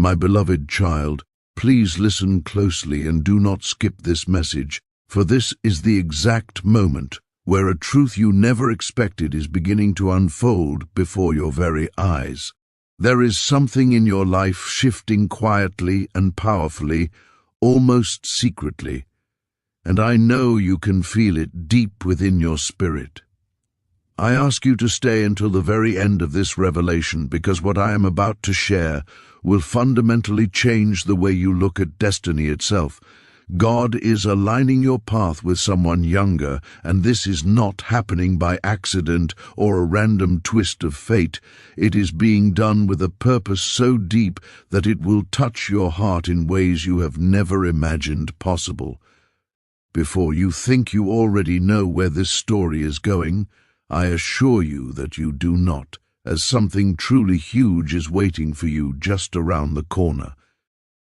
My beloved child, please listen closely and do not skip this message, for this is the exact moment where a truth you never expected is beginning to unfold before your very eyes. There is something in your life shifting quietly and powerfully, almost secretly, and I know you can feel it deep within your spirit. I ask you to stay until the very end of this revelation, because what I am about to share will fundamentally change the way you look at destiny itself. God is aligning your path with someone younger, and this is not happening by accident or a random twist of fate. It is being done with a purpose so deep that it will touch your heart in ways you have never imagined possible. Before you think you already know where this story is going, I assure you that you do not, as something truly huge is waiting for you just around the corner.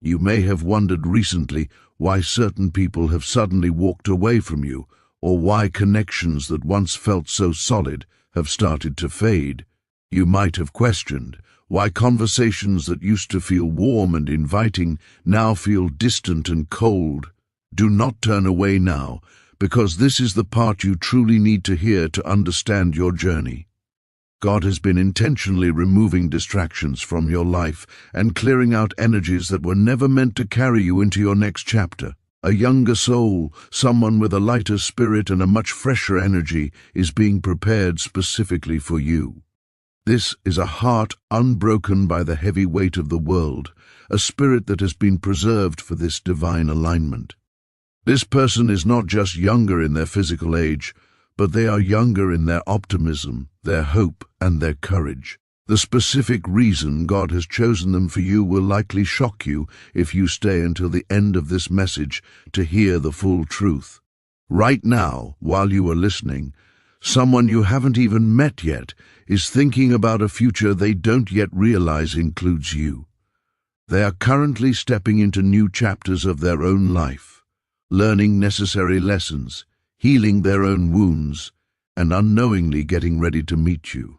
You may have wondered recently why certain people have suddenly walked away from you, or why connections that once felt so solid have started to fade. You might have questioned why conversations that used to feel warm and inviting now feel distant and cold. Do not turn away now, because this is the part you truly need to hear to understand your journey. God has been intentionally removing distractions from your life and clearing out energies that were never meant to carry you into your next chapter. A younger soul, someone with a lighter spirit and a much fresher energy, is being prepared specifically for you. This is a heart unbroken by the heavy weight of the world, a spirit that has been preserved for this divine alignment. This person is not just younger in their physical age, but they are younger in their optimism, their hope, and their courage. The specific reason God has chosen them for you will likely shock you if you stay until the end of this message to hear the full truth. Right now, while you are listening, someone you haven't even met yet is thinking about a future they don't yet realize includes you. They are currently stepping into new chapters of their own life, learning necessary lessons, healing their own wounds, and unknowingly getting ready to meet you.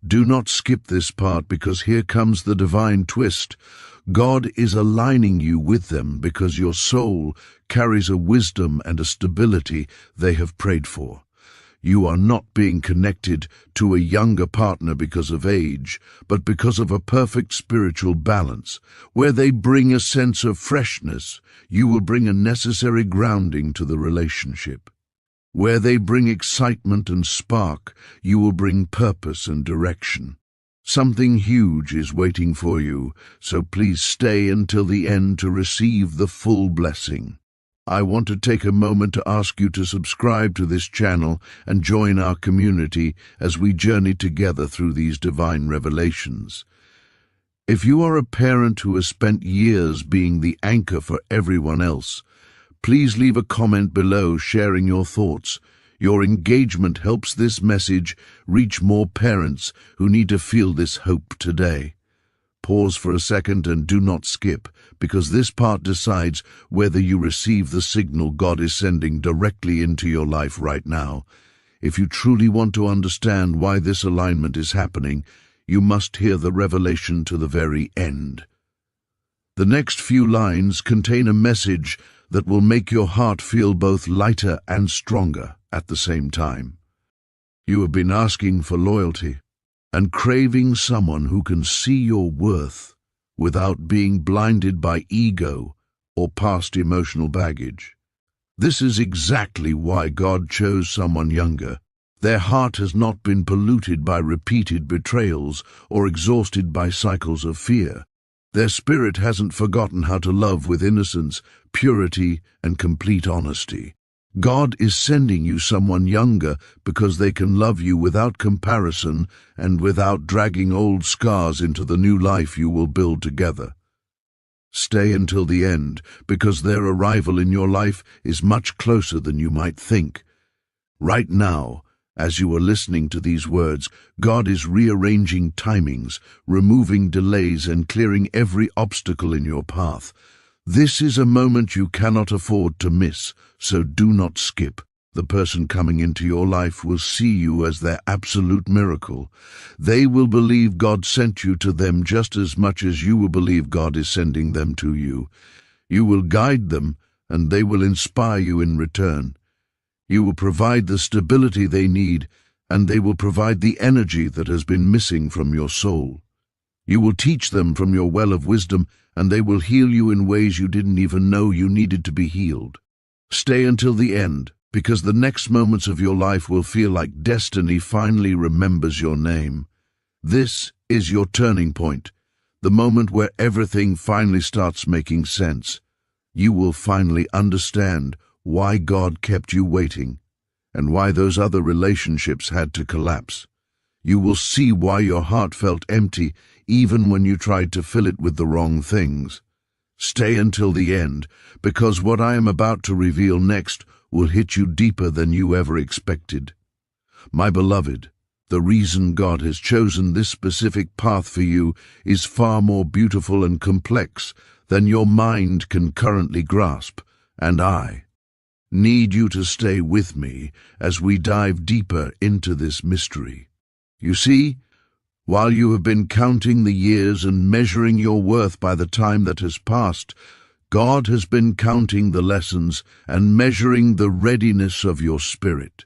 Do not skip this part, because here comes the divine twist. God is aligning you with them because your soul carries a wisdom and a stability they have prayed for. You are not being connected to a younger partner because of age, but because of a perfect spiritual balance. Where they bring a sense of freshness, you will bring a necessary grounding to the relationship. Where they bring excitement and spark, you will bring purpose and direction. Something huge is waiting for you, so please stay until the end to receive the full blessing. I want to take a moment to ask you to subscribe to this channel and join our community as we journey together through these divine revelations. If you are a parent who has spent years being the anchor for everyone else, please leave a comment below sharing your thoughts. Your engagement helps this message reach more parents who need to feel this hope today. Pause for a second and do not skip, because this part decides whether you receive the signal God is sending directly into your life right now. If you truly want to understand why this alignment is happening, you must hear the revelation to the very end. The next few lines contain a message that will make your heart feel both lighter and stronger at the same time. You have been asking for loyalty and craving someone who can see your worth without being blinded by ego or past emotional baggage. This is exactly why God chose someone younger. Their heart has not been polluted by repeated betrayals or exhausted by cycles of fear. Their spirit hasn't forgotten how to love with innocence, purity, and complete honesty. God is sending you someone younger because they can love you without comparison and without dragging old scars into the new life you will build together. Stay until the end, because their arrival in your life is much closer than you might think. Right now, as you are listening to these words, God is rearranging timings, removing delays, and clearing every obstacle in your path. This is a moment you cannot afford to miss, so do not skip. The person coming into your life will see you as their absolute miracle. They will believe God sent you to them just as much as you will believe God is sending them to you. You will guide them, and they will inspire you in return. You will provide the stability they need, and they will provide the energy that has been missing from your soul. You will teach them from your well of wisdom, and they will heal you in ways you didn't even know you needed to be healed. Stay until the end, because the next moments of your life will feel like destiny finally remembers your name. This is your turning point, the moment where everything finally starts making sense. You will finally understand why God kept you waiting, and why those other relationships had to collapse. You will see why your heart felt empty even when you tried to fill it with the wrong things. Stay until the end, because what I am about to reveal next will hit you deeper than you ever expected. My beloved, the reason God has chosen this specific path for you is far more beautiful and complex than your mind can currently grasp, and I need you to stay with me as we dive deeper into this mystery. You see, while you have been counting the years and measuring your worth by the time that has passed, God has been counting the lessons and measuring the readiness of your spirit.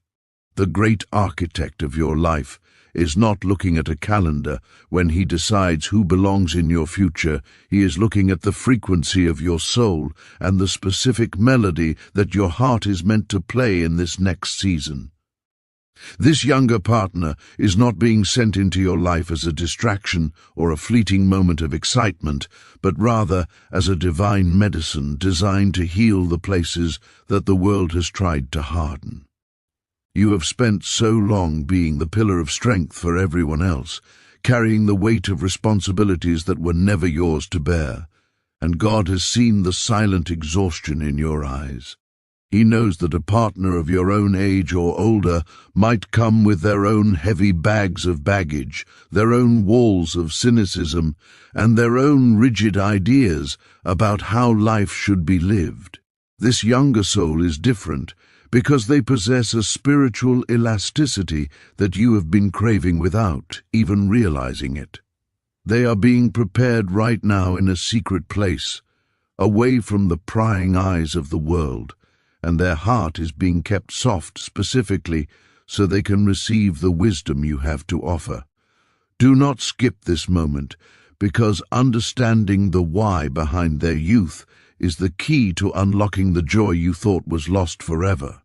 The great architect of your life is not looking at a calendar when he decides who belongs in your future. He is looking at the frequency of your soul and the specific melody that your heart is meant to play in this next season. This younger partner is not being sent into your life as a distraction or a fleeting moment of excitement, but rather as a divine medicine designed to heal the places that the world has tried to harden. You have spent so long being the pillar of strength for everyone else, carrying the weight of responsibilities that were never yours to bear, and God has seen the silent exhaustion in your eyes. He knows that a partner of your own age or older might come with their own heavy bags of baggage, their own walls of cynicism, and their own rigid ideas about how life should be lived. This younger soul is different because they possess a spiritual elasticity that you have been craving without even realizing it. They are being prepared right now in a secret place, away from the prying eyes of the world, and their heart is being kept soft specifically so they can receive the wisdom you have to offer. Do not skip this moment, because understanding the why behind their youth is the key to unlocking the joy you thought was lost forever.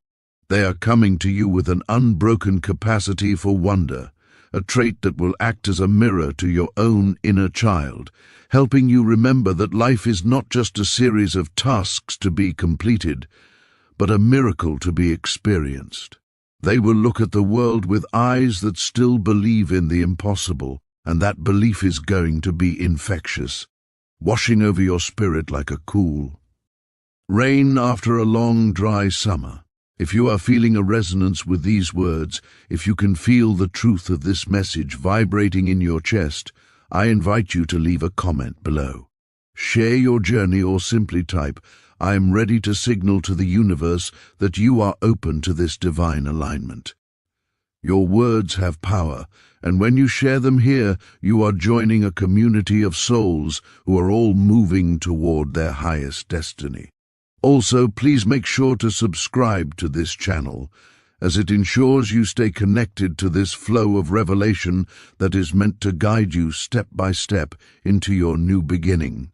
They are coming to you with an unbroken capacity for wonder, a trait that will act as a mirror to your own inner child, helping you remember that life is not just a series of tasks to be completed, but a miracle to be experienced. They will look at the world with eyes that still believe in the impossible, and that belief is going to be infectious, washing over your spirit like a cool rain after a long, dry summer. If you are feeling a resonance with these words, if you can feel the truth of this message vibrating in your chest, I invite you to leave a comment below. Share your journey or simply type, "I am ready to signal to the universe that you are open to this divine alignment." Your words have power, and when you share them here, you are joining a community of souls who are all moving toward their highest destiny. Also, please make sure to subscribe to this channel, as it ensures you stay connected to this flow of revelation that is meant to guide you step by step into your new beginning.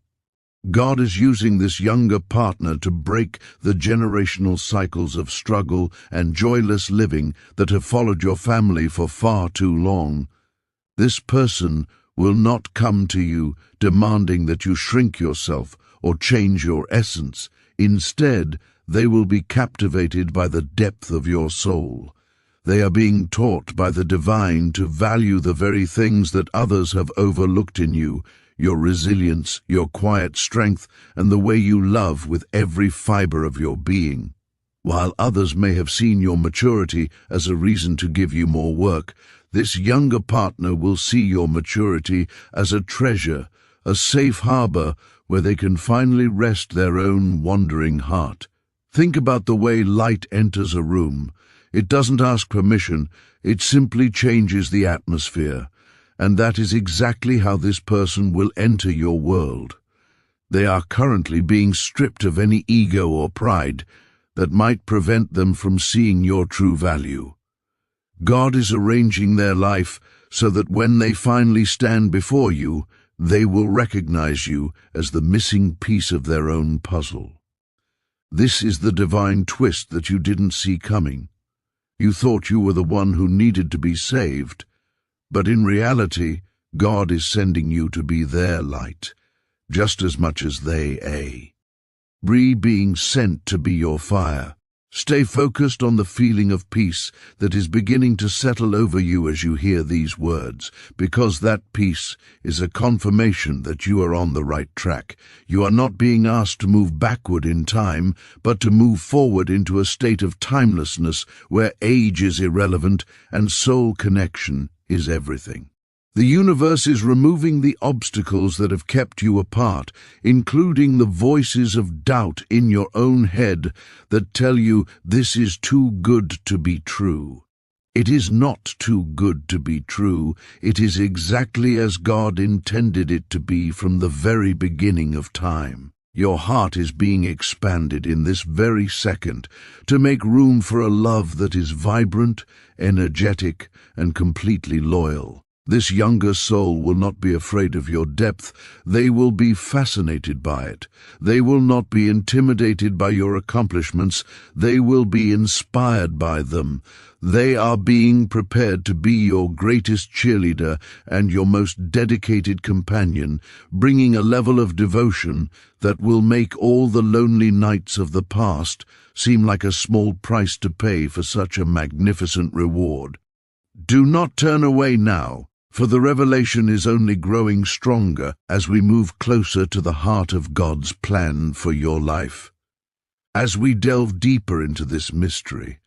God is using this younger partner to break the generational cycles of struggle and joyless living that have followed your family for far too long. This person will not come to you demanding that you shrink yourself or change your essence. Instead, they will be captivated by the depth of your soul. They are being taught by the divine to value the very things that others have overlooked in you: your resilience, your quiet strength, and the way you love with every fiber of your being. While others may have seen your maturity as a reason to give you more work, this younger partner will see your maturity as a treasure, a safe harbor where they can finally rest their own wandering heart. Think about the way light enters a room. It doesn't ask permission, it simply changes the atmosphere. And that is exactly how this person will enter your world. They are currently being stripped of any ego or pride that might prevent them from seeing your true value. God is arranging their life so that when they finally stand before you, they will recognize you as the missing piece of their own puzzle. This is the divine twist that you didn't see coming. You thought you were the one who needed to be saved, but in reality, God is sending you to be their light, just as much as they are. Being sent to be your fire. Stay focused on the feeling of peace that is beginning to settle over you as you hear these words, because that peace is a confirmation that you are on the right track. You are not being asked to move backward in time, but to move forward into a state of timelessness where age is irrelevant and soul connection is everything. The universe is removing the obstacles that have kept you apart, including the voices of doubt in your own head that tell you this is too good to be true. It is not too good to be true. It is exactly as God intended it to be from the very beginning of time. Your heart is being expanded in this very second to make room for a love that is vibrant, energetic, and completely loyal. This younger soul will not be afraid of your depth. They will be fascinated by it. They will not be intimidated by your accomplishments. They will be inspired by them. They are being prepared to be your greatest cheerleader and your most dedicated companion, bringing a level of devotion that will make all the lonely nights of the past seem like a small price to pay for such a magnificent reward. Do not turn away now, for the revelation is only growing stronger as we move closer to the heart of God's plan for your life. As we delve deeper into this mystery,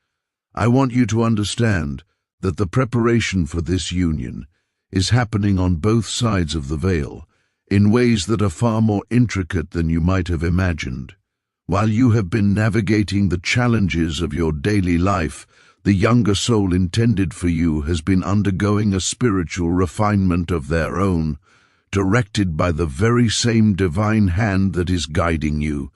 I want you to understand that the preparation for this union is happening on both sides of the veil, in ways that are far more intricate than you might have imagined. While you have been navigating the challenges of your daily life, the younger soul intended for you has been undergoing a spiritual refinement of their own, directed by the very same divine hand that is guiding you.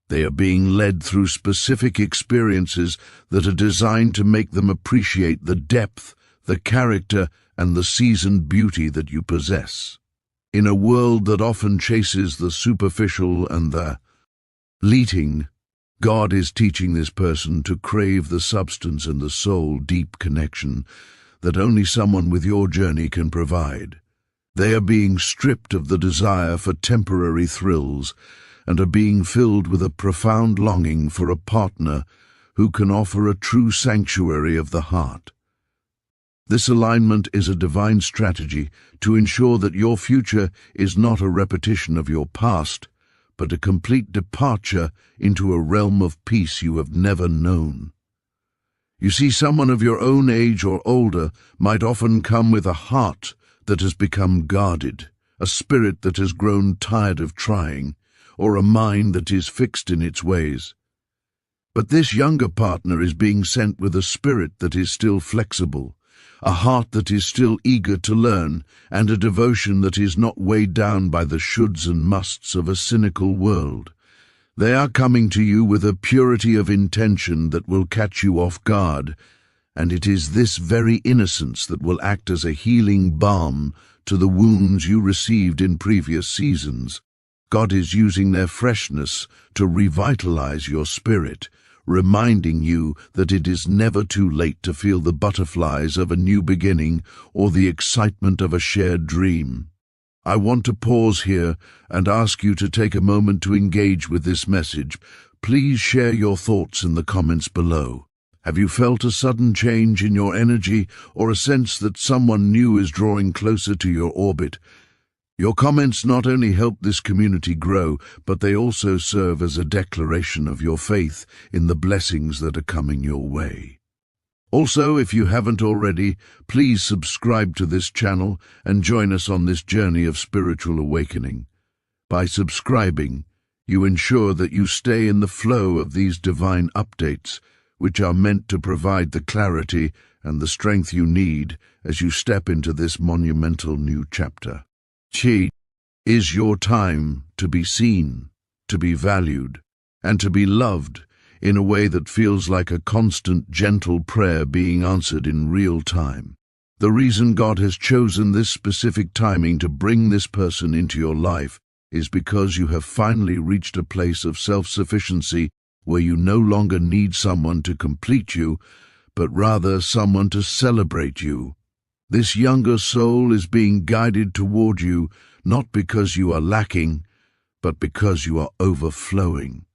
They are being led through specific experiences that are designed to make them appreciate the depth, the character, and the seasoned beauty that you possess. In a world that often chases the superficial and the fleeting, God is teaching this person to crave the substance and the soul-deep connection that only someone with your journey can provide. They are being stripped of the desire for temporary thrills and are being filled with a profound longing for a partner who can offer a true sanctuary of the heart. This alignment is a divine strategy to ensure that your future is not a repetition of your past, but a complete departure into a realm of peace you have never known. You see, someone of your own age or older might often come with a heart that has become guarded, a spirit that has grown tired of trying, or a mind that is fixed in its ways. But this younger partner is being sent with a spirit that is still flexible, a heart that is still eager to learn, and a devotion that is not weighed down by the shoulds and musts of a cynical world. They are coming to you with a purity of intention that will catch you off guard, and it is this very innocence that will act as a healing balm to the wounds you received in previous seasons. God is using their freshness to revitalize your spirit, reminding you that it is never too late to feel the butterflies of a new beginning or the excitement of a shared dream. I want to pause here and ask you to take a moment to engage with this message. Please share your thoughts in the comments below. Have you felt a sudden change in your energy or a sense that someone new is drawing closer to your orbit? Your comments not only help this community grow, but they also serve as a declaration of your faith in the blessings that are coming your way. Also, if you haven't already, please subscribe to this channel and join us on this journey of spiritual awakening. By subscribing, You ensure that you stay in the flow of these divine updates, which are meant to provide the clarity and the strength you need as you step into this monumental new chapter. Chi is your time to be seen, to be valued, and to be loved in a way that feels like a constant, gentle prayer being answered in real time. The reason God has chosen this specific timing to bring this person into your life is because you have finally reached a place of self-sufficiency where you no longer need someone to complete you, but rather someone to celebrate you. This younger soul is being guided toward you not because you are lacking, but because you are overflowing.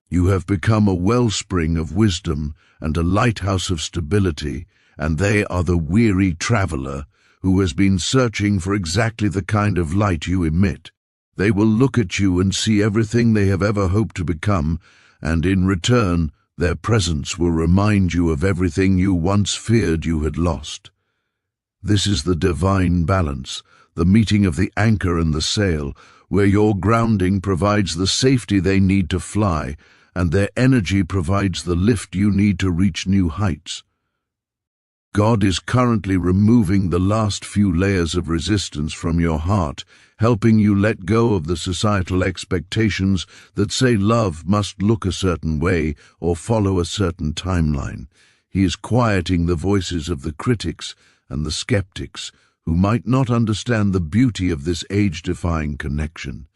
You have become a wellspring of wisdom and a lighthouse of stability, and they are the weary traveler who has been searching for exactly the kind of light you emit. They will look at you and see everything they have ever hoped to become, and in return, their presence will remind you of everything you once feared you had lost. This is the divine balance, the meeting of the anchor and the sail, where your grounding provides the safety they need to fly, and their energy provides the lift you need to reach new heights. God is currently removing the last few layers of resistance from your heart, helping you let go of the societal expectations that say love must look a certain way or follow a certain timeline. He is quieting the voices of the critics and the skeptics who might not understand the beauty of this age-defying connection.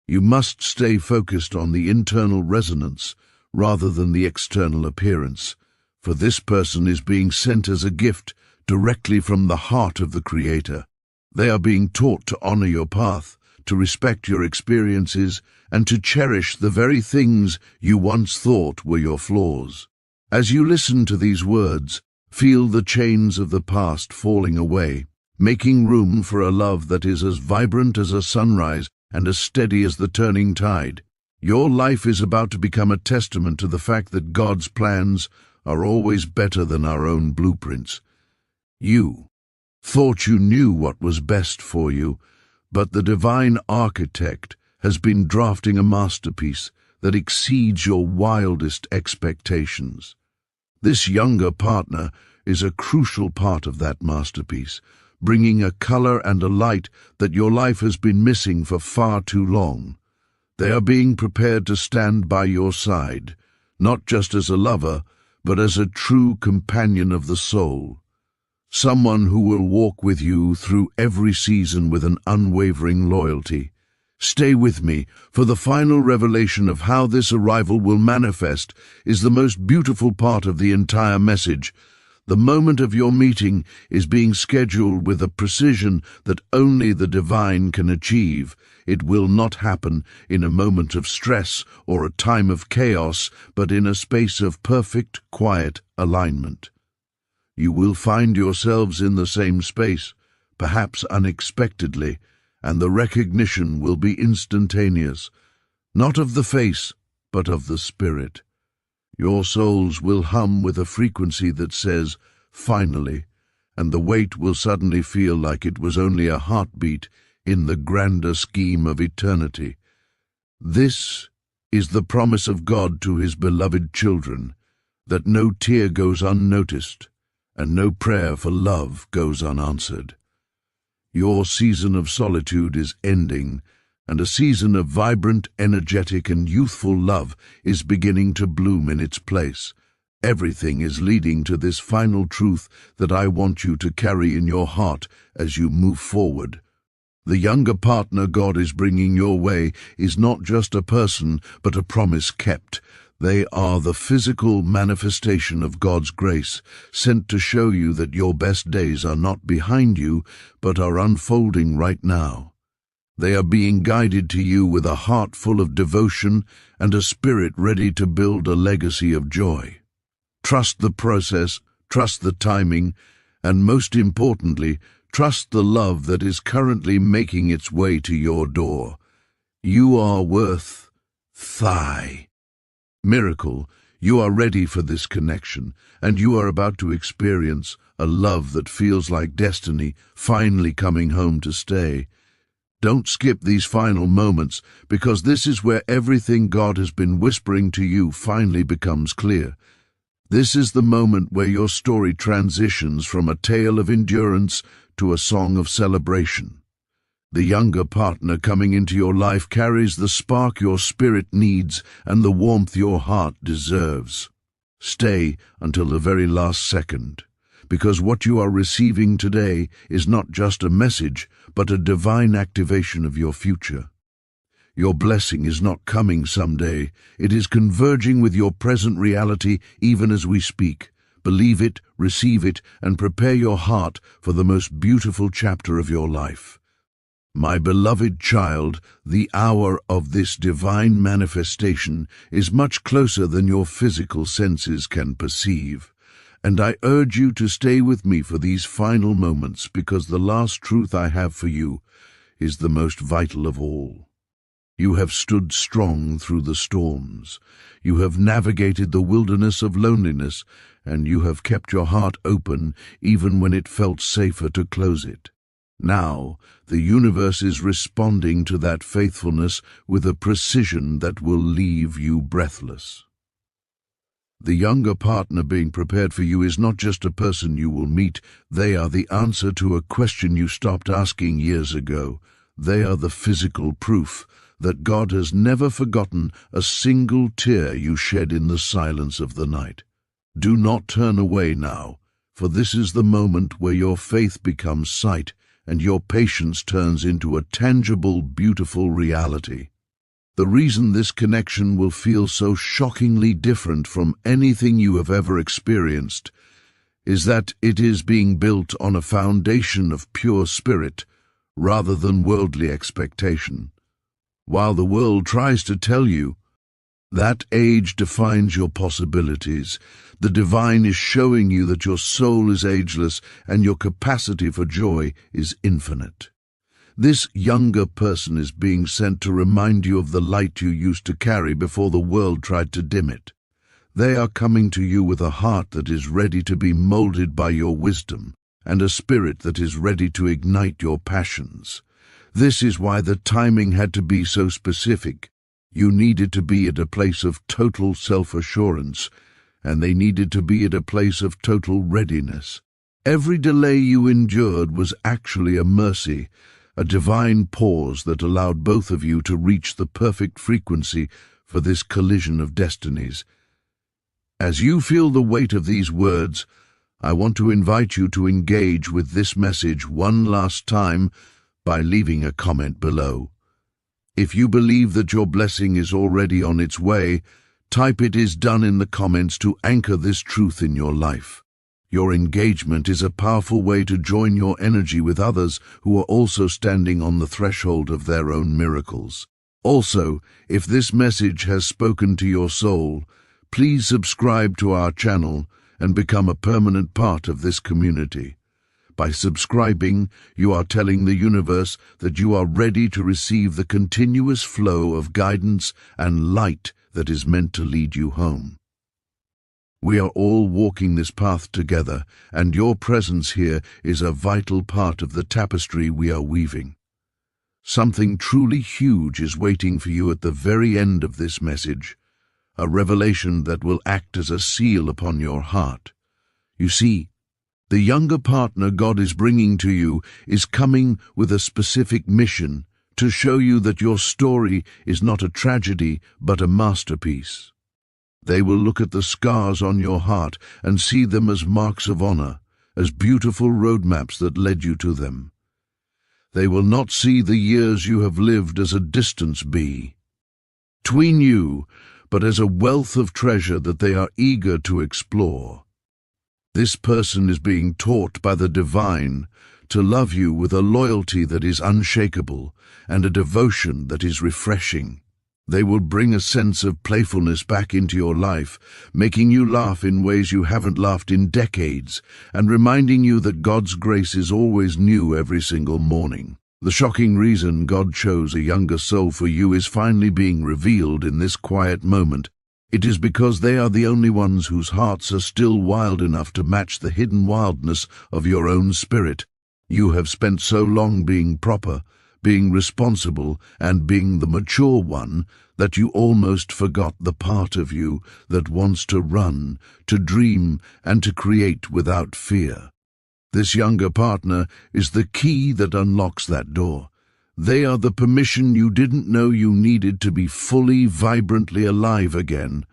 You must stay focused on the internal resonance rather than the external appearance, for this person is being sent as a gift directly from the heart of the Creator. They are being taught to honor your path, to respect your experiences, and to cherish the very things you once thought were your flaws. As you listen to these words, feel the chains of the past falling away, making room for a love that is as vibrant as a sunrise and as steady as the turning tide. Your life is about to become a testament to the fact that God's plans are always better than our own blueprints. You thought you knew what was best for you, but the divine architect has been drafting a masterpiece that exceeds your wildest expectations. This younger partner is a crucial part of that masterpiece, bringing a color and a light that your life has been missing for far too long. They are being prepared to stand by your side, not just as a lover, but as a true companion of the soul. Someone who will walk with you through every season with an unwavering loyalty. Stay with me, for the final revelation of how this arrival will manifest is the most beautiful part of the entire message. The moment of your meeting is being scheduled with a precision that only the divine can achieve. It will not happen in a moment of stress or a time of chaos, but in a space of perfect, quiet alignment. You will find yourselves in the same space, perhaps unexpectedly, and the recognition will be instantaneous, not of the face, but of the spirit. Your souls will hum with a frequency that says, "Finally," and the wait will suddenly feel like it was only a heartbeat in the grander scheme of eternity. This is the promise of God to His beloved children, that no tear goes unnoticed, and no prayer for love goes unanswered. Your season of solitude is ending, and a season of vibrant, energetic, and youthful love is beginning to bloom in its place. Everything is leading to this final truth that I want you to carry in your heart as you move forward. The younger partner God is bringing your way is not just a person, but a promise kept. They are the physical manifestation of God's grace, sent to show you that your best days are not behind you, but are unfolding right now. They are being guided to you with a heart full of devotion and a spirit ready to build a legacy of joy. Trust the process, trust the timing, and most importantly, trust the love that is currently making its way to your door. You are worth Miracle, you are ready for this connection, and you are about to experience a love that feels like destiny finally coming home to stay. Don't skip these final moments, because this is where everything God has been whispering to you finally becomes clear. This is the moment where your story transitions from a tale of endurance to a song of celebration. The younger partner coming into your life carries the spark your spirit needs and the warmth your heart deserves. Stay until the very last second, because what you are receiving today is not just a message, but a divine activation of your future. Your blessing is not coming someday. It is converging with your present reality even as we speak. Believe it, receive it, and prepare your heart for the most beautiful chapter of your life. My beloved child, the hour of this divine manifestation is much closer than your physical senses can perceive. And I urge you to stay with me for these final moments, because the last truth I have for you is the most vital of all. You have stood strong through the storms. You have navigated the wilderness of loneliness, and you have kept your heart open even when it felt safer to close it. Now, the universe is responding to that faithfulness with a precision that will leave you breathless. The younger partner being prepared for you is not just a person you will meet. They are the answer to a question you stopped asking years ago. They are the physical proof that God has never forgotten a single tear you shed in the silence of the night. Do not turn away now, for this is the moment where your faith becomes sight and your patience turns into a tangible, beautiful reality. The reason this connection will feel so shockingly different from anything you have ever experienced is that it is being built on a foundation of pure spirit rather than worldly expectation. While the world tries to tell you that age defines your possibilities, the divine is showing you that your soul is ageless and your capacity for joy is infinite. This younger person is being sent to remind you of the light you used to carry before the world tried to dim it. They are coming to you with a heart that is ready to be molded by your wisdom and a spirit that is ready to ignite your passions. This is why the timing had to be so specific. You needed to be at a place of total self-assurance, and they needed to be at a place of total readiness. Every delay you endured was actually a mercy, a divine pause that allowed both of you to reach the perfect frequency for this collision of destinies. As you feel the weight of these words, I want to invite you to engage with this message one last time by leaving a comment below. If you believe that your blessing is already on its way, type "It is done" in the comments to anchor this truth in your life. Your engagement is a powerful way to join your energy with others who are also standing on the threshold of their own miracles. Also, if this message has spoken to your soul, please subscribe to our channel and become a permanent part of this community. By subscribing, you are telling the universe that you are ready to receive the continuous flow of guidance and light that is meant to lead you home. We are all walking this path together, and your presence here is a vital part of the tapestry we are weaving. Something truly huge is waiting for you at the very end of this message, a revelation that will act as a seal upon your heart. You see, the younger partner God is bringing to you is coming with a specific mission to show you that your story is not a tragedy but a masterpiece. They will look at the scars on your heart and see them as marks of honor, as beautiful roadmaps that led you to them. They will not see the years you have lived as a distance between you, but as a wealth of treasure that they are eager to explore. This person is being taught by the divine to love you with a loyalty that is unshakable and a devotion that is refreshing. They will bring a sense of playfulness back into your life, making you laugh in ways you haven't laughed in decades, and reminding you that God's grace is always new every single morning. The shocking reason God chose a younger soul for you is finally being revealed in this quiet moment. It is because they are the only ones whose hearts are still wild enough to match the hidden wildness of your own spirit. You have spent so long being proper, being responsible and being the mature one, that you almost forgot the part of you that wants to run, to dream, and to create without fear. This younger partner is the key that unlocks that door. They are the permission you didn't know you needed to be fully, vibrantly alive again.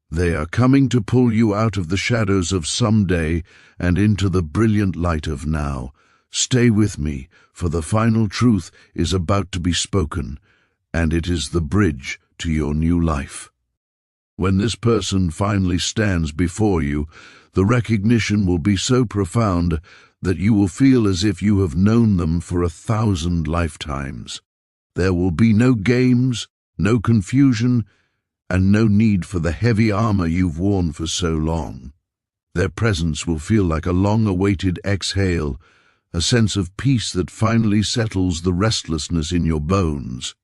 They are coming to pull you out of the shadows of someday and into the brilliant light of now. Stay with me, for the final truth is about to be spoken, and it is the bridge to your new life. When this person finally stands before you, the recognition will be so profound that you will feel as if you have known them for 1,000 lifetimes. There will be no games, no confusion, and no need for the heavy armor you've worn for so long. Their presence will feel like a long-awaited exhale, a sense of peace that finally settles the restlessness in your bones.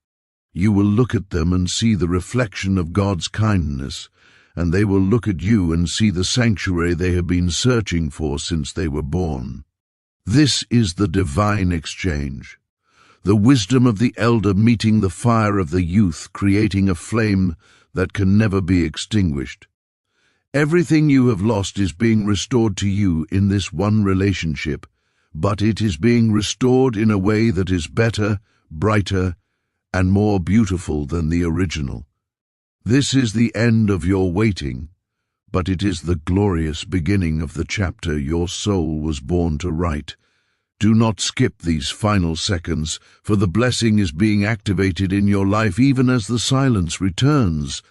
You will look at them and see the reflection of God's kindness, and they will look at you and see the sanctuary they have been searching for since they were born. This is the divine exchange, the wisdom of the elder meeting the fire of the youth, creating a flame that can never be extinguished. Everything you have lost is being restored to you in this one relationship, but it is being restored in a way that is better, brighter, and more beautiful than the original. This is the end of your waiting, but it is the glorious beginning of the chapter your soul was born to write. Do not skip these final seconds, for the blessing is being activated in your life even as the silence returns.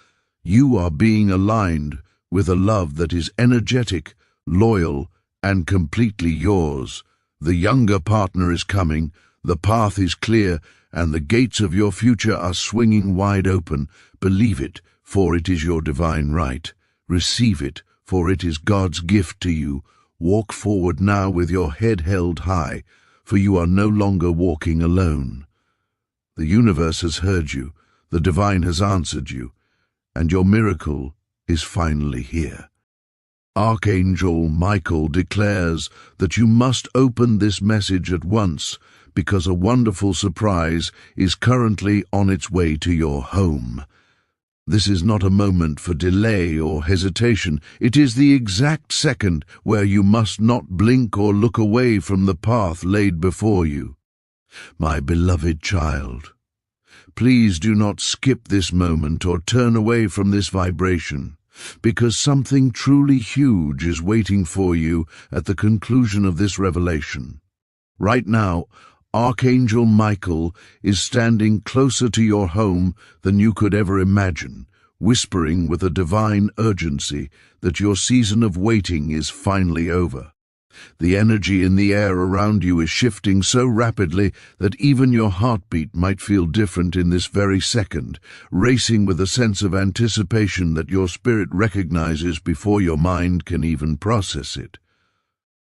You are being aligned with a love that is energetic, loyal, and completely yours. The younger partner is coming, the path is clear, and the gates of your future are swinging wide open. Believe it, for it is your divine right. Receive it, for it is God's gift to you. Walk forward now with your head held high, for you are no longer walking alone. The universe has heard you, the divine has answered you, and your miracle is finally here. Archangel Michael declares that you must open this message at once, because a wonderful surprise is currently on its way to your home. This is not a moment for delay or hesitation. It is the exact second where you must not blink or look away from the path laid before you. My beloved child, please do not skip this moment or turn away from this vibration, because something truly huge is waiting for you at the conclusion of this revelation. Right now, Archangel Michael is standing closer to your home than you could ever imagine, whispering with a divine urgency that your season of waiting is finally over. The energy in the air around you is shifting so rapidly that even your heartbeat might feel different in this very second, racing with a sense of anticipation that your spirit recognizes before your mind can even process it.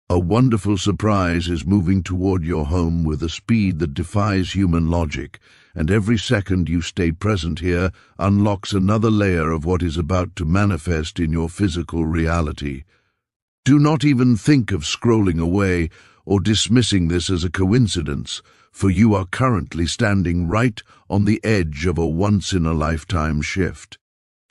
A wonderful surprise is moving toward your home with a speed that defies human logic, and every second you stay present here unlocks another layer of what is about to manifest in your physical reality. Do not even think of scrolling away or dismissing this as a coincidence, for you are currently standing right on the edge of a once-in-a-lifetime shift.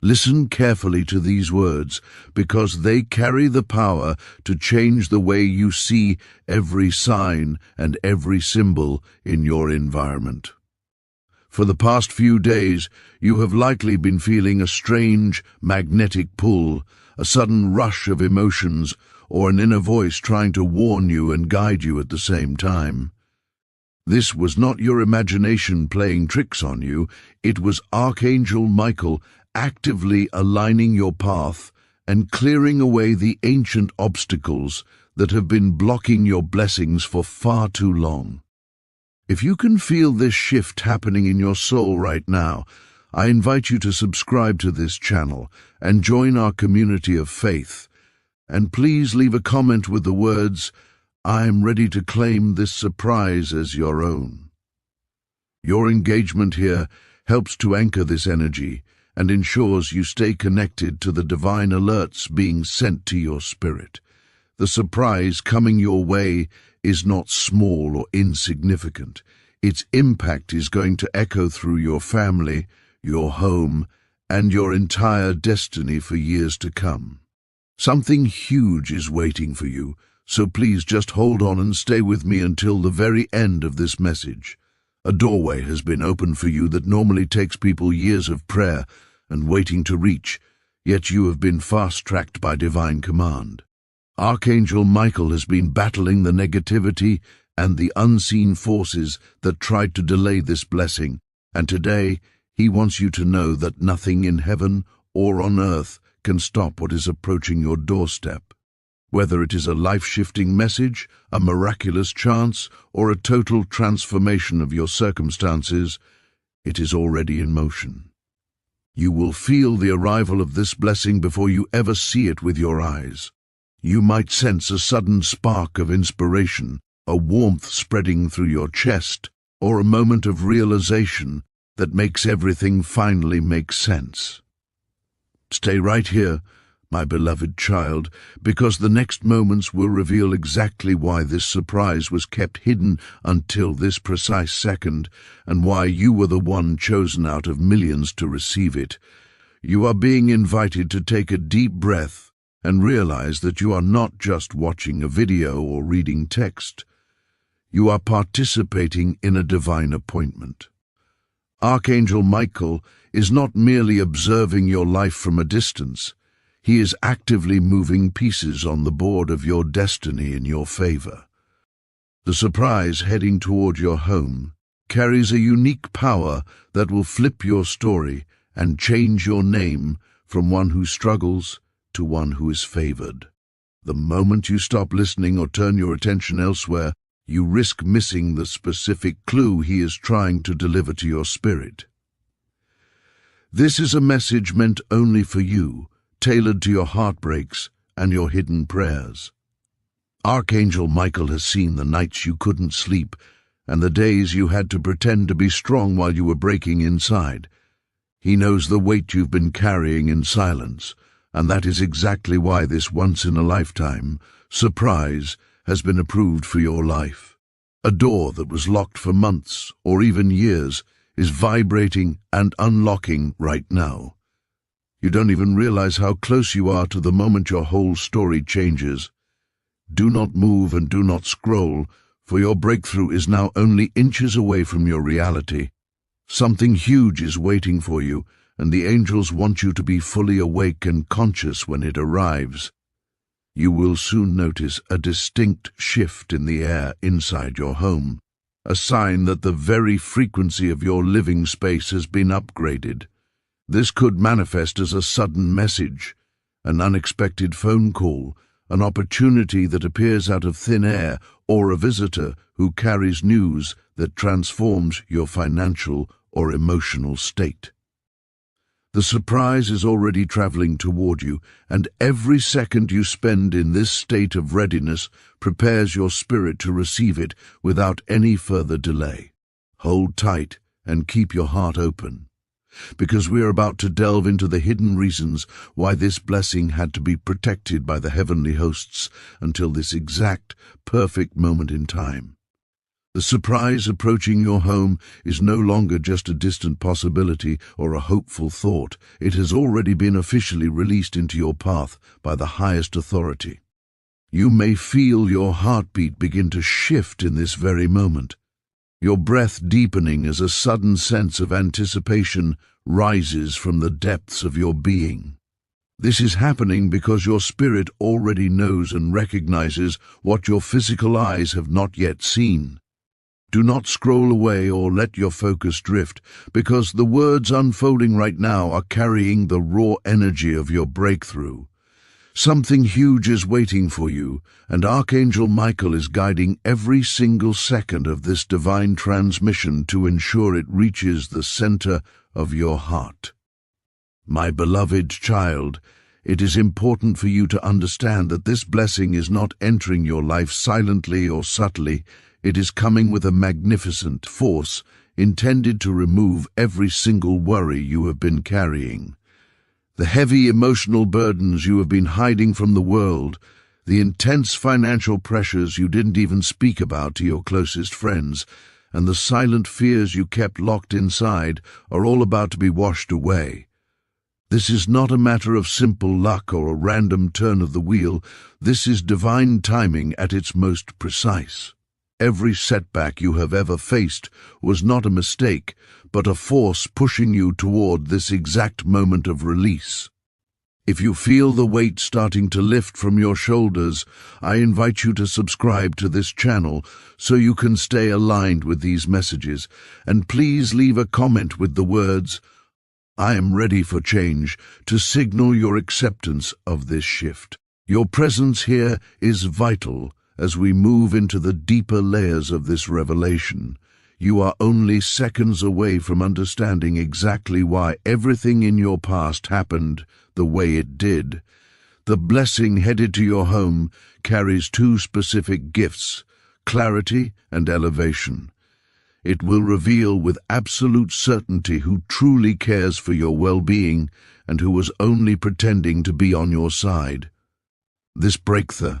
Listen carefully to these words, because they carry the power to change the way you see every sign and every symbol in your environment. For the past few days, you have likely been feeling a strange, magnetic pull, a sudden rush of emotions, or an inner voice trying to warn you and guide you at the same time. This was not your imagination playing tricks on you, it was Archangel Michael actively aligning your path and clearing away the ancient obstacles that have been blocking your blessings for far too long. If you can feel this shift happening in your soul right now, I invite you to subscribe to this channel and join our community of faith. And please leave a comment with the words, "I am ready to claim this surprise as your own." Your engagement here helps to anchor this energy and ensures you stay connected to the divine alerts being sent to your spirit. The surprise coming your way is not small or insignificant. Its impact is going to echo through your family, your home, and your entire destiny for years to come. Something huge is waiting for you, so please just hold on and stay with me until the very end of this message. A doorway has been opened for you that normally takes people years of prayer and waiting to reach, yet you have been fast-tracked by divine command. Archangel Michael has been battling the negativity and the unseen forces that tried to delay this blessing, and today he wants you to know that nothing in heaven or on earth can stop what is approaching your doorstep. Whether it is a life-shifting message, a miraculous chance, or a total transformation of your circumstances, it is already in motion. You will feel the arrival of this blessing before you ever see it with your eyes. You might sense a sudden spark of inspiration, a warmth spreading through your chest, or a moment of realization that makes everything finally make sense. Stay right here, my beloved child, because the next moments will reveal exactly why this surprise was kept hidden until this precise second, and why you were the one chosen out of millions to receive it. You are being invited to take a deep breath and realize that you are not just watching a video or reading text. You are participating in a divine appointment. Archangel Michael is not merely observing your life from a distance. He is actively moving pieces on the board of your destiny in your favor. The surprise heading toward your home carries a unique power that will flip your story and change your name from one who struggles to one who is favored. The moment you stop listening or turn your attention elsewhere, you risk missing the specific clue he is trying to deliver to your spirit. This is a message meant only for you, tailored to your heartbreaks and your hidden prayers. Archangel Michael has seen the nights you couldn't sleep and the days you had to pretend to be strong while you were breaking inside. He knows the weight you've been carrying in silence, and that is exactly why this once-in-a-lifetime surprise has been approved for your life. A door that was locked for months or even years is vibrating and unlocking right now. You don't even realize how close you are to the moment your whole story changes. Do not move and do not scroll, for your breakthrough is now only inches away from your reality. Something huge is waiting for you, and the angels want you to be fully awake and conscious when it arrives. You will soon notice a distinct shift in the air inside your home, a sign that the very frequency of your living space has been upgraded. This could manifest as a sudden message, an unexpected phone call, an opportunity that appears out of thin air, or a visitor who carries news that transforms your financial or emotional state. The surprise is already traveling toward you, and every second you spend in this state of readiness prepares your spirit to receive it without any further delay. Hold tight and keep your heart open, because we are about to delve into the hidden reasons why this blessing had to be protected by the heavenly hosts until this exact, perfect moment in time. The surprise approaching your home is no longer just a distant possibility or a hopeful thought. It has already been officially released into your path by the highest authority. You may feel your heartbeat begin to shift in this very moment, your breath deepening as a sudden sense of anticipation rises from the depths of your being. This is happening because your spirit already knows and recognizes what your physical eyes have not yet seen. Do not scroll away or let your focus drift, because the words unfolding right now are carrying the raw energy of your breakthrough. Something huge is waiting for you, and Archangel Michael is guiding every single second of this divine transmission to ensure it reaches the center of your heart. My beloved child, it is important for you to understand that this blessing is not entering your life silently or subtly. It is coming with a magnificent force intended to remove every single worry you have been carrying. The heavy emotional burdens you have been hiding from the world, the intense financial pressures you didn't even speak about to your closest friends, and the silent fears you kept locked inside are all about to be washed away. This is not a matter of simple luck or a random turn of the wheel. This is divine timing at its most precise. Every setback you have ever faced was not a mistake, but a force pushing you toward this exact moment of release. If you feel the weight starting to lift from your shoulders, I invite you to subscribe to this channel so you can stay aligned with these messages, and please leave a comment with the words, "I am ready for change," to signal your acceptance of this shift. Your presence here is vital as we move into the deeper layers of this revelation. You are only seconds away from understanding exactly why everything in your past happened the way it did. The blessing headed to your home carries two specific gifts: clarity and elevation. It will reveal with absolute certainty who truly cares for your well-being and who was only pretending to be on your side. This breakthrough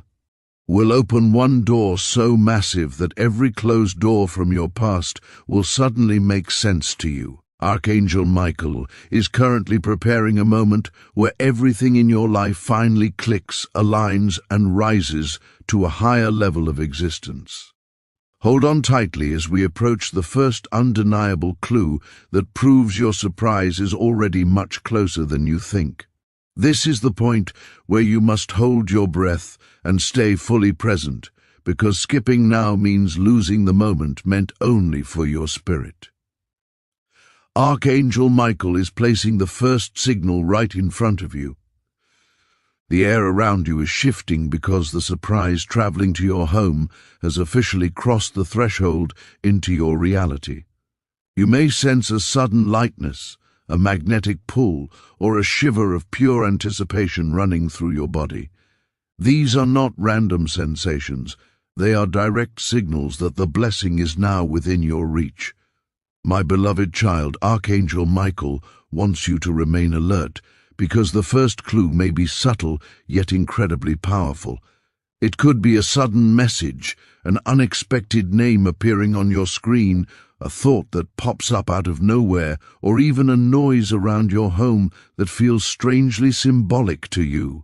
will open one door so massive that every closed door from your past will suddenly make sense to you. Archangel Michael is currently preparing a moment where everything in your life finally clicks, aligns, and rises to a higher level of existence. Hold on tightly as we approach the first undeniable clue that proves your surprise is already much closer than you think. This is the point where you must hold your breath and stay fully present, because skipping now means losing the moment meant only for your spirit. Archangel Michael is placing the first signal right in front of you. The air around you is shifting because the surprise traveling to your home has officially crossed the threshold into your reality. You may sense a sudden lightness, a magnetic pull, or a shiver of pure anticipation running through your body. These are not random sensations. They are direct signals that the blessing is now within your reach. My beloved child, Archangel Michael wants you to remain alert, because the first clue may be subtle yet incredibly powerful. It could be a sudden message, an unexpected name appearing on your screen, a thought that pops up out of nowhere, or even a noise around your home that feels strangely symbolic to you.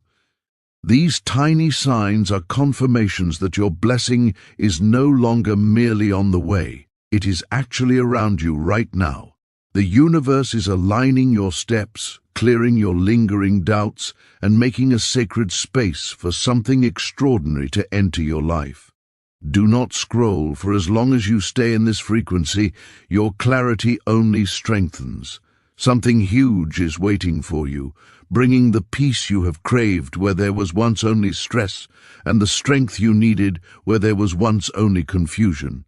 These tiny signs are confirmations that your blessing is no longer merely on the way. It is actually around you right now. The universe is aligning your steps, clearing your lingering doubts, and making a sacred space for something extraordinary to enter your life. Do not scroll, for as long as you stay in this frequency, your clarity only strengthens. Something huge is waiting for you, bringing the peace you have craved where there was once only stress, and the strength you needed where there was once only confusion.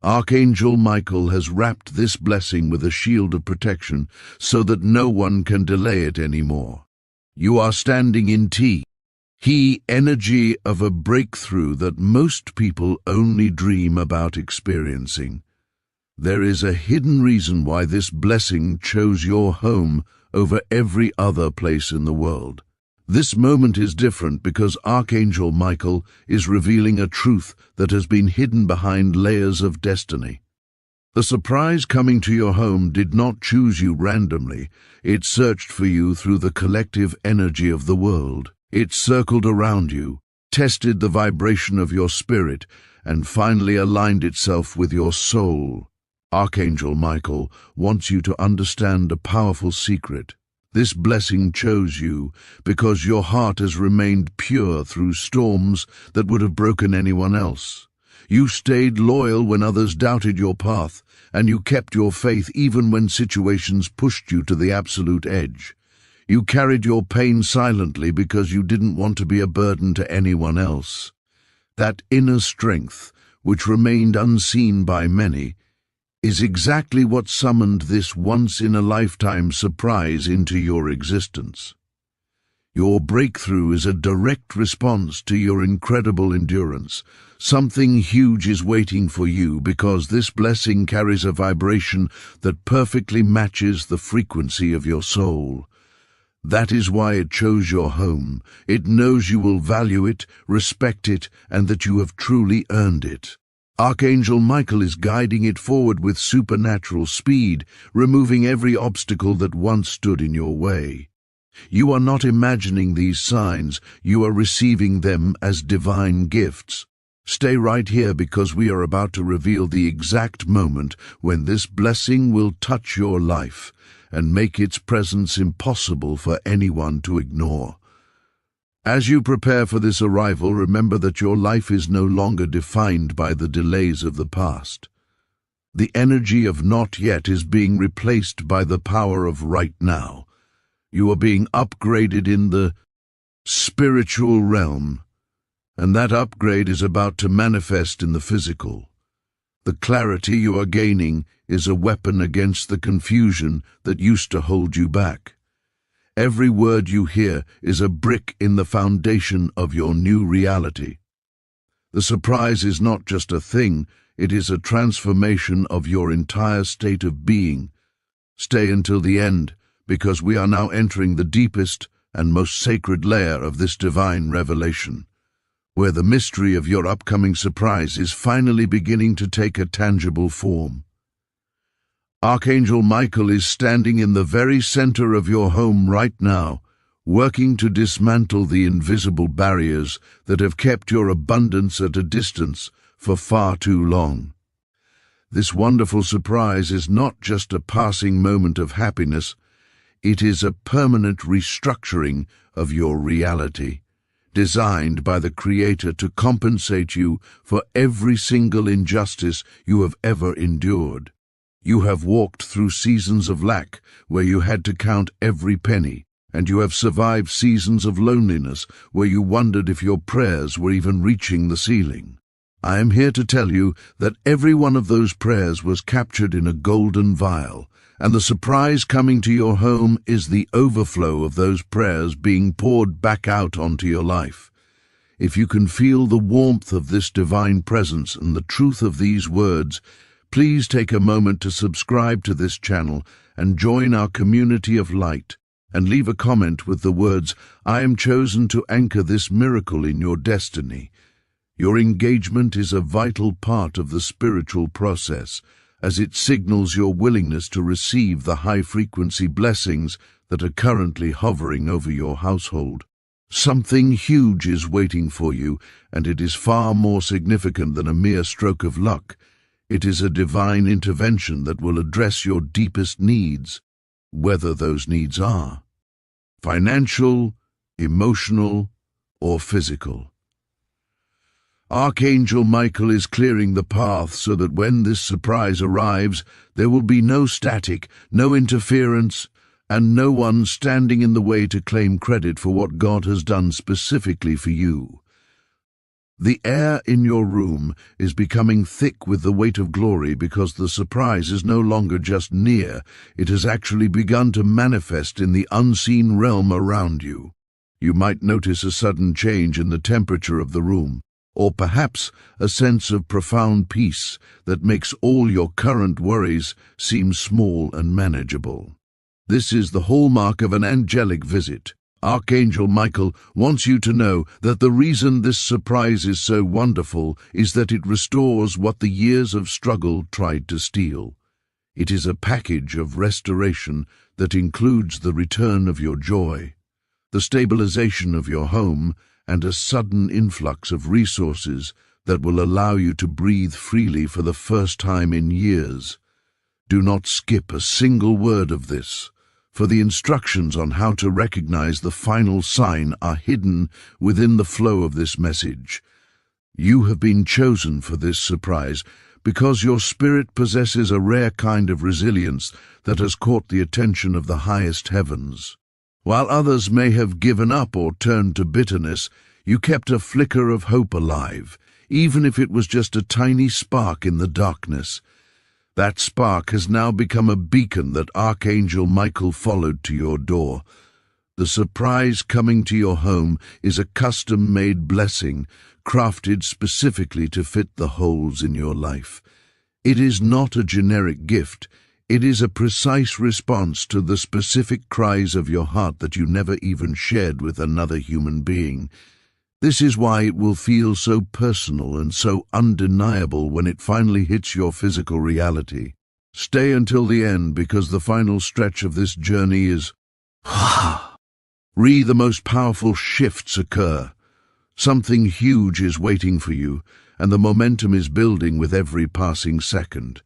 Archangel Michael has wrapped this blessing with a shield of protection so that no one can delay it anymore. You are standing in He energy of a breakthrough that most people only dream about experiencing. There is a hidden reason why this blessing chose your home over every other place in the world. This moment is different because Archangel Michael is revealing a truth that has been hidden behind layers of destiny. The surprise coming to your home did not choose you randomly. It searched for you through the collective energy of the world. It circled around you, tested the vibration of your spirit, and finally aligned itself with your soul. Archangel Michael wants you to understand a powerful secret. This blessing chose you because your heart has remained pure through storms that would have broken anyone else. You stayed loyal when others doubted your path, and you kept your faith even when situations pushed you to the absolute edge. You carried your pain silently because you didn't want to be a burden to anyone else. That inner strength, which remained unseen by many, is exactly what summoned this once-in-a-lifetime surprise into your existence. Your breakthrough is a direct response to your incredible endurance. Something huge is waiting for you because this blessing carries a vibration that perfectly matches the frequency of your soul. That is why it chose your home. It knows you will value it, respect it, and that you have truly earned it. Archangel Michael is guiding it forward with supernatural speed, removing every obstacle that once stood in your way. You are not imagining these signs, you are receiving them as divine gifts. Stay right here because we are about to reveal the exact moment when this blessing will touch your life and make its presence impossible for anyone to ignore. As you prepare for this arrival, remember that your life is no longer defined by the delays of the past. The energy of not yet is being replaced by the power of right now. You are being upgraded in the spiritual realm, and that upgrade is about to manifest in the physical. The clarity you are gaining is a weapon against the confusion that used to hold you back. Every word you hear is a brick in the foundation of your new reality. The surprise is not just a thing, it is a transformation of your entire state of being. Stay until the end, because we are now entering the deepest and most sacred layer of this divine revelation, where the mystery of your upcoming surprise is finally beginning to take a tangible form. Archangel Michael is standing in the very center of your home right now, working to dismantle the invisible barriers that have kept your abundance at a distance for far too long. This wonderful surprise is not just a passing moment of happiness, it is a permanent restructuring of your reality, designed by the Creator to compensate you for every single injustice you have ever endured. You have walked through seasons of lack where you had to count every penny, and you have survived seasons of loneliness where you wondered if your prayers were even reaching the ceiling. I am here to tell you that every one of those prayers was captured in a golden vial, and the surprise coming to your home is the overflow of those prayers being poured back out onto your life. If you can feel the warmth of this divine presence and the truth of these words, please take a moment to subscribe to this channel and join our community of light, and leave a comment with the words, "I am chosen to anchor this miracle in your destiny." Your engagement is a vital part of the spiritual process, as it signals your willingness to receive the high-frequency blessings that are currently hovering over your household. Something huge is waiting for you, and it is far more significant than a mere stroke of luck. It is a divine intervention that will address your deepest needs, whether those needs are financial, emotional, or physical. Archangel Michael is clearing the path so that when this surprise arrives, there will be no static, no interference, and no one standing in the way to claim credit for what God has done specifically for you. The air in your room is becoming thick with the weight of glory because the surprise is no longer just near, it has actually begun to manifest in the unseen realm around you. You might notice a sudden change in the temperature of the room, or perhaps a sense of profound peace that makes all your current worries seem small and manageable. This is the hallmark of an angelic visit. Archangel Michael wants you to know that the reason this surprise is so wonderful is that it restores what the years of struggle tried to steal. It is a package of restoration that includes the return of your joy, the stabilization of your home, and a sudden influx of resources that will allow you to breathe freely for the first time in years. Do not skip a single word of this, for the instructions on how to recognize the final sign are hidden within the flow of this message. You have been chosen for this surprise because your spirit possesses a rare kind of resilience that has caught the attention of the highest heavens. While others may have given up or turned to bitterness, you kept a flicker of hope alive, even if it was just a tiny spark in the darkness. That spark has now become a beacon that Archangel Michael followed to your door. The surprise coming to your home is a custom-made blessing, crafted specifically to fit the holes in your life. It is not a generic gift. It is a precise response to the specific cries of your heart that you never even shared with another human being. This is why it will feel so personal and so undeniable when it finally hits your physical reality. Stay until the end, because the final stretch of this journey is the most powerful shifts occur. Something huge is waiting for you, and the momentum is building with every passing second.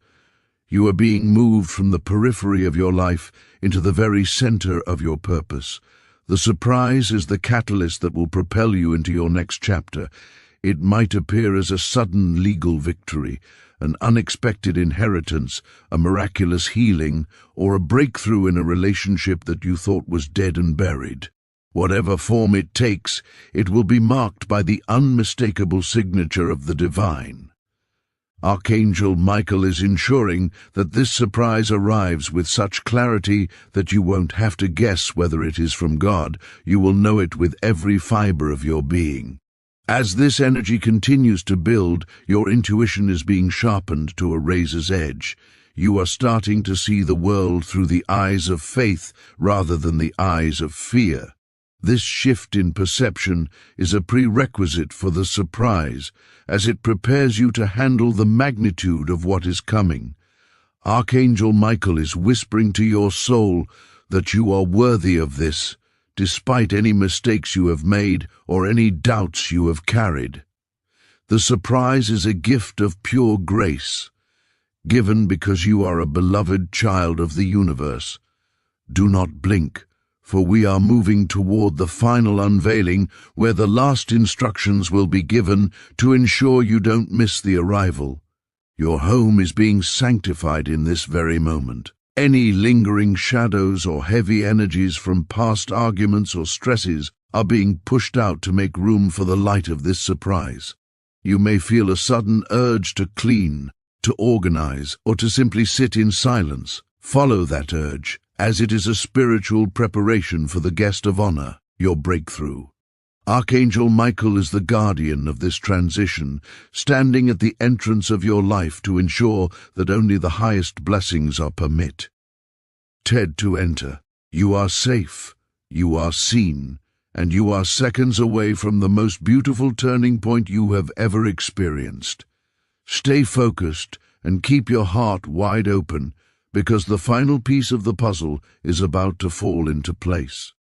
You are being moved from the periphery of your life into the very center of your purpose. The surprise is the catalyst that will propel you into your next chapter. It might appear as a sudden legal victory, an unexpected inheritance, a miraculous healing, or a breakthrough in a relationship that you thought was dead and buried. Whatever form it takes, it will be marked by the unmistakable signature of the divine. Archangel Michael is ensuring that this surprise arrives with such clarity that you won't have to guess whether it is from God. You will know it with every fiber of your being. As this energy continues to build, your intuition is being sharpened to a razor's edge. You are starting to see the world through the eyes of faith rather than the eyes of fear. This shift in perception is a prerequisite for the surprise, as it prepares you to handle the magnitude of what is coming. Archangel Michael is whispering to your soul that you are worthy of this, despite any mistakes you have made or any doubts you have carried. The surprise is a gift of pure grace, given because you are a beloved child of the universe. Do not blink, for we are moving toward the final unveiling, where the last instructions will be given to ensure you don't miss the arrival. Your home is being sanctified in this very moment. Any lingering shadows or heavy energies from past arguments or stresses are being pushed out to make room for the light of this surprise. You may feel a sudden urge to clean, to organize, or to simply sit in silence. Follow that urge, as it is a spiritual preparation for the guest of honor, your breakthrough. Archangel Michael is the guardian of this transition, standing at the entrance of your life to ensure that only the highest blessings are permitted to enter. You are safe, you are seen, and you are seconds away from the most beautiful turning point you have ever experienced. Stay focused and keep your heart wide open, because the final piece of the puzzle is about to fall into place.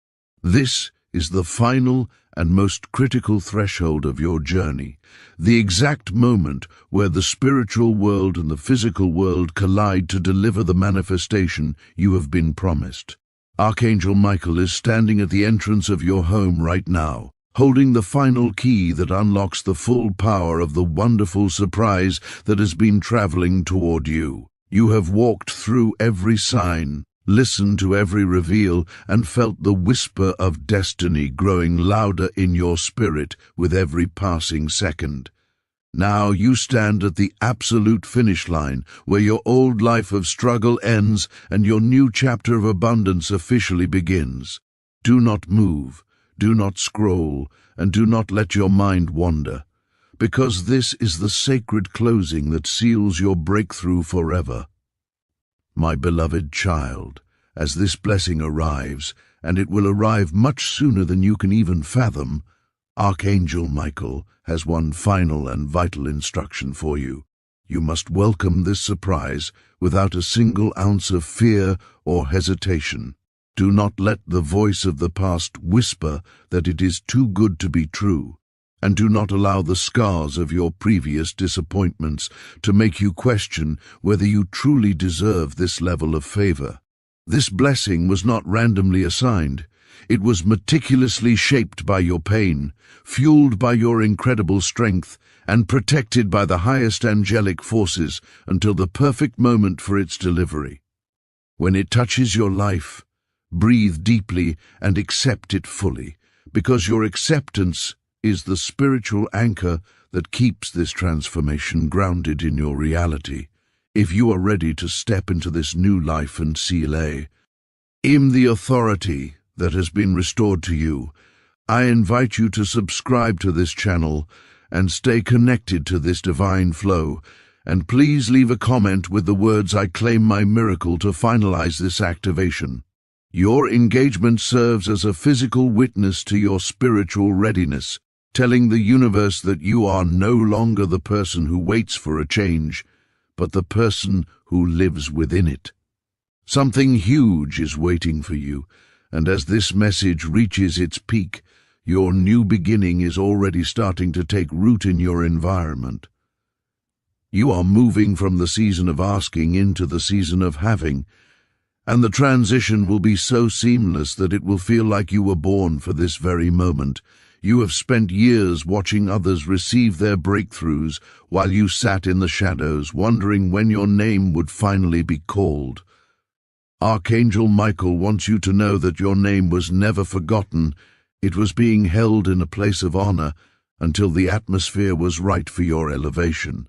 This is the final and most critical threshold of your journey, the exact moment where the spiritual world and the physical world collide to deliver the manifestation you have been promised. Archangel Michael is standing at the entrance of your home right now, holding the final key that unlocks the full power of the wonderful surprise that has been traveling toward you. You have walked through every sign, listened to every reveal, and felt the whisper of destiny growing louder in your spirit with every passing second. Now you stand at the absolute finish line, where your old life of struggle ends and your new chapter of abundance officially begins. Do not move, do not scroll, and do not let your mind wander, because this is the sacred closing that seals your breakthrough forever. My beloved child, as this blessing arrives, and it will arrive much sooner than you can even fathom, Archangel Michael has one final and vital instruction for you. You must welcome this surprise without a single ounce of fear or hesitation. Do not let the voice of the past whisper that it is too good to be true, and do not allow the scars of your previous disappointments to make you question whether you truly deserve this level of favor. This blessing was not randomly assigned. It was meticulously shaped by your pain, fueled by your incredible strength, and protected by the highest angelic forces until the perfect moment for its delivery. When it touches your life, breathe deeply and accept it fully, because your acceptance is the spiritual anchor that keeps this transformation grounded in your reality. If you are ready to step into this new life and seal in the authority that has been restored to you, I invite you to subscribe to this channel and stay connected to this divine flow, and please leave a comment with the words "I claim my miracle" to finalize this activation. Your engagement serves as a physical witness to your spiritual readiness, telling the universe that you are no longer the person who waits for a change, but the person who lives within it. Something huge is waiting for you, and as this message reaches its peak, your new beginning is already starting to take root in your environment. You are moving from the season of asking into the season of having, and the transition will be so seamless that it will feel like you were born for this very moment. You have spent years watching others receive their breakthroughs while you sat in the shadows, wondering when your name would finally be called. Archangel Michael wants you to know that your name was never forgotten. It was being held in a place of honor until the atmosphere was right for your elevation.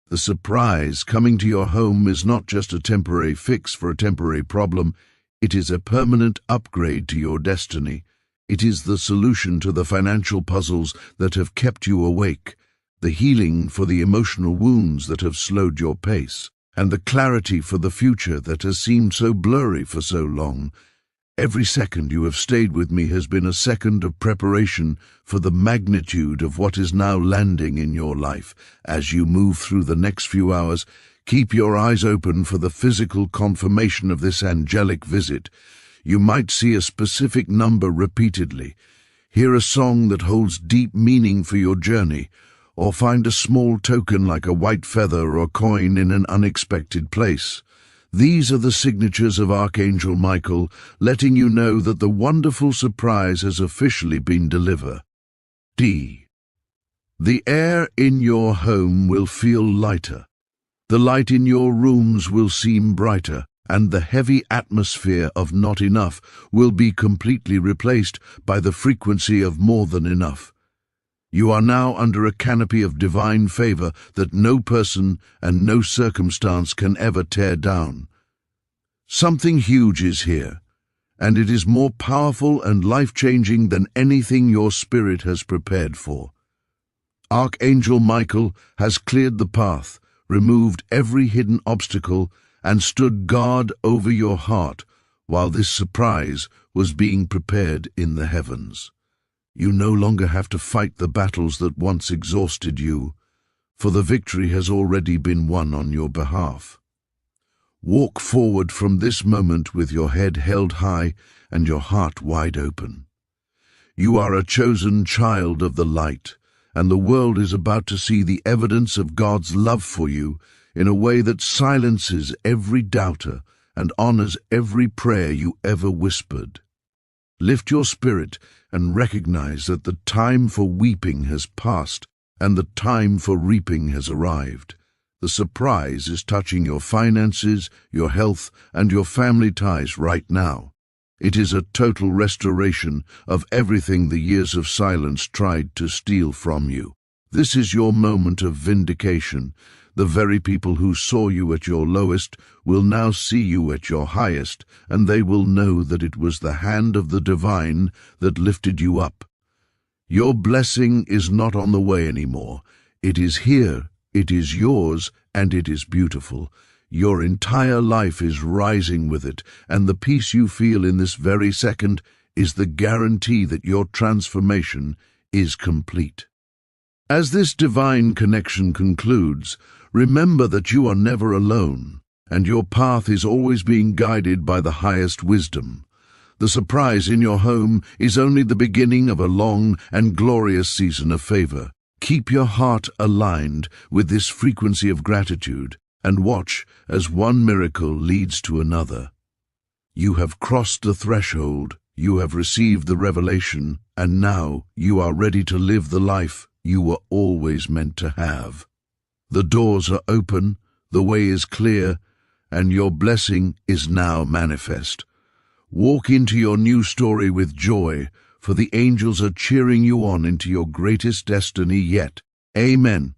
The surprise coming to your home is not just a temporary fix for a temporary problem. It is a permanent upgrade to your destiny. It is the solution to the financial puzzles that have kept you awake, the healing for the emotional wounds that have slowed your pace, and the clarity for the future that has seemed so blurry for so long. Every second you have stayed with me has been a second of preparation for the magnitude of what is now landing in your life. As you move through the next few hours, keep your eyes open for the physical confirmation of this angelic visit. You might see a specific number repeatedly, hear a song that holds deep meaning for your journey, or find a small token like a white feather or coin in an unexpected place. These are the signatures of Archangel Michael, letting you know that the wonderful surprise has officially been delivered. D. The air in your home will feel lighter. The light in your rooms will seem brighter, and the heavy atmosphere of not enough will be completely replaced by the frequency of more than enough. You are now under a canopy of divine favor that no person and no circumstance can ever tear down. Something huge is here, and it is more powerful and life-changing than anything your spirit has prepared for. Archangel Michael has cleared the path, removed every hidden obstacle, and stood guard over your heart while this surprise was being prepared in the heavens. You no longer have to fight the battles that once exhausted you, for the victory has already been won on your behalf. Walk forward from this moment with your head held high and your heart wide open. You are a chosen child of the light, and the world is about to see the evidence of God's love for you in a way that silences every doubter and honors every prayer you ever whispered. Lift your spirit and recognize that the time for weeping has passed and the time for reaping has arrived. The surprise is touching your finances, your health, and your family ties right now. It is a total restoration of everything the years of silence tried to steal from you. This is your moment of vindication. The very people who saw you at your lowest will now see you at your highest, and they will know that it was the hand of the divine that lifted you up. Your blessing is not on the way anymore. It is here, it is yours, and it is beautiful. Your entire life is rising with it, and the peace you feel in this very second is the guarantee that your transformation is complete. As this divine connection concludes, remember that you are never alone, and your path is always being guided by the highest wisdom. The surprise in your home is only the beginning of a long and glorious season of favor. Keep your heart aligned with this frequency of gratitude, and watch as one miracle leads to another. You have crossed the threshold, you have received the revelation, and now you are ready to live the life you were always meant to have. The doors are open, the way is clear, and your blessing is now manifest. Walk into your new story with joy, for the angels are cheering you on into your greatest destiny yet. Amen.